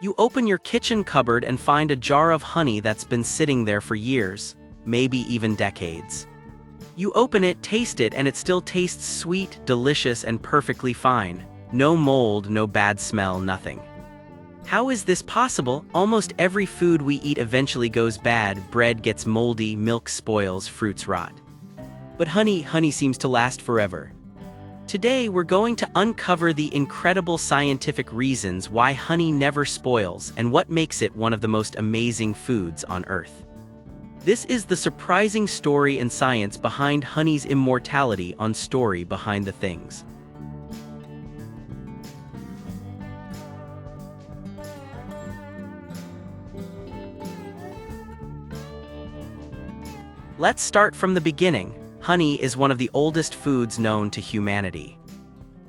You open your kitchen cupboard and find a jar of honey that's been sitting there for years, maybe even decades. You open it, taste it, and it still tastes sweet, delicious, and perfectly fine. No mold, no bad smell, nothing. How is this possible? Almost every food we eat eventually goes bad. Bread gets moldy, milk spoils, fruits rot. But honey seems to last forever. Today we're going to uncover the incredible scientific reasons why honey never spoils and what makes it one of the most amazing foods on Earth. This is the surprising story and science behind honey's immortality on Story Behind the Things. Let's start from the beginning. Honey is one of the oldest foods known to humanity.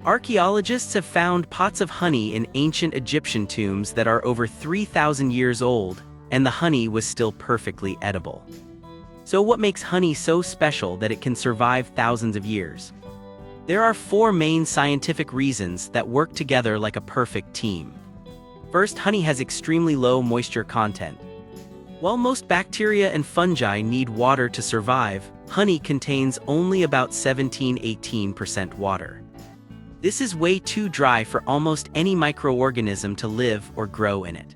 Archaeologists have found pots of honey in ancient Egyptian tombs that are over 3,000 years old, and the honey was still perfectly edible. So what makes honey so special that it can survive thousands of years? There are 4 main scientific reasons that work together like a perfect team. First, honey has extremely low moisture content. While most bacteria and fungi need water to survive, honey contains only about 17–18% water. This is way too dry for almost any microorganism to live or grow in it.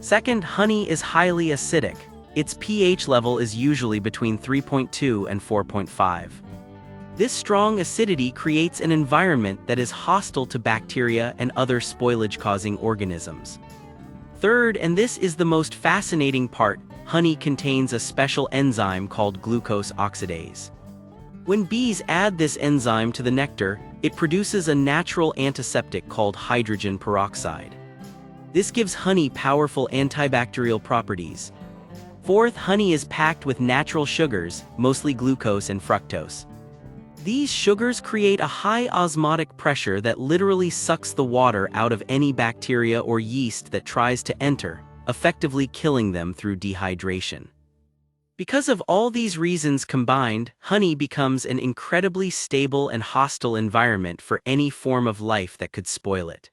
Second, honey is highly acidic. Its pH level is usually between 3.2 and 4.5. This strong acidity creates an environment that is hostile to bacteria and other spoilage-causing organisms. Third, and this is the most fascinating part, honey contains a special enzyme called glucose oxidase. When bees add this enzyme to the nectar, it produces a natural antiseptic called hydrogen peroxide. This gives honey powerful antibacterial properties. Fourth, honey is packed with natural sugars, mostly glucose and fructose. These sugars create a high osmotic pressure that literally sucks the water out of any bacteria or yeast that tries to enter, effectively killing them through dehydration. Because of all these reasons combined, honey becomes an incredibly stable and hostile environment for any form of life that could spoil it.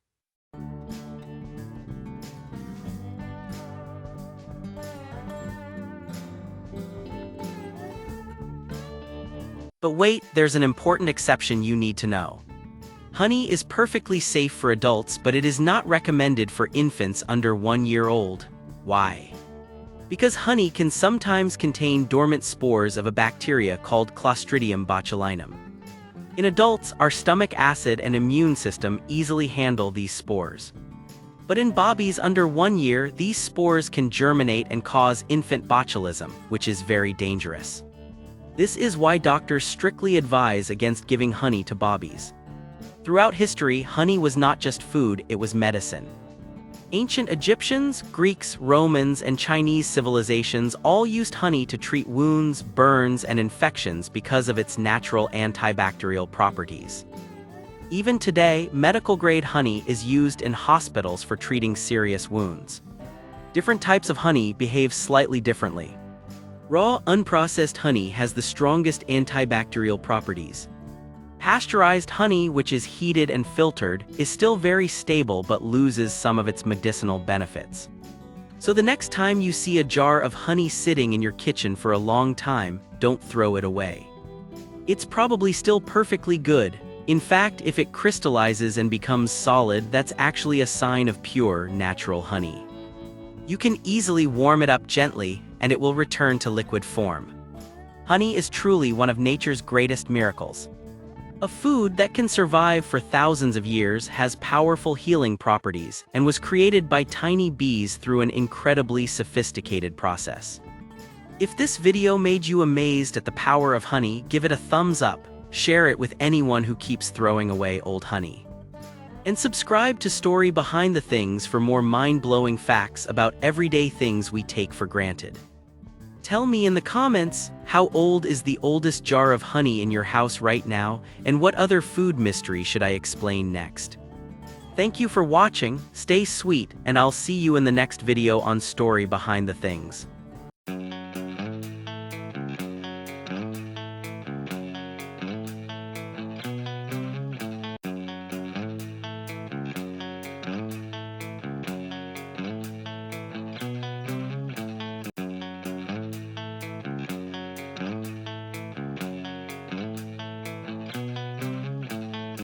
But wait, there's an important exception you need to know. Honey is perfectly safe for adults, but it is not recommended for infants under 1 year old. Why? Because honey can sometimes contain dormant spores of a bacteria called Clostridium botulinum. In adults, our stomach acid and immune system easily handle these spores. But in babies under 1 year, these spores can germinate and cause infant botulism, which is very dangerous. This is why doctors strictly advise against giving honey to babies. Throughout history, honey was not just food, it was medicine. Ancient Egyptians, Greeks, Romans, and Chinese civilizations all used honey to treat wounds, burns, and infections because of its natural antibacterial properties. Even today, medical-grade honey is used in hospitals for treating serious wounds. Different types of honey behave slightly differently. Raw, unprocessed honey has the strongest antibacterial properties. Pasteurized honey, which is heated and filtered, is still very stable but loses some of its medicinal benefits. So the next time you see a jar of honey sitting in your kitchen for a long time, don't throw it away. It's probably still perfectly good. In fact, if it crystallizes and becomes solid, that's actually a sign of pure, natural honey. You can easily warm it up gently, and it will return to liquid form. Honey is truly one of nature's greatest miracles. A food that can survive for thousands of years, has powerful healing properties, and was created by tiny bees through an incredibly sophisticated process. If this video made you amazed at the power of honey, give it a thumbs up, share it with anyone who keeps throwing away old honey. And subscribe to Story Behind the Things for more mind-blowing facts about everyday things we take for granted. Tell me in the comments, how old is the oldest jar of honey in your house right now, and what other food mystery should I explain next? Thank you for watching, stay sweet, and I'll see you in the next video on Story Behind the Things.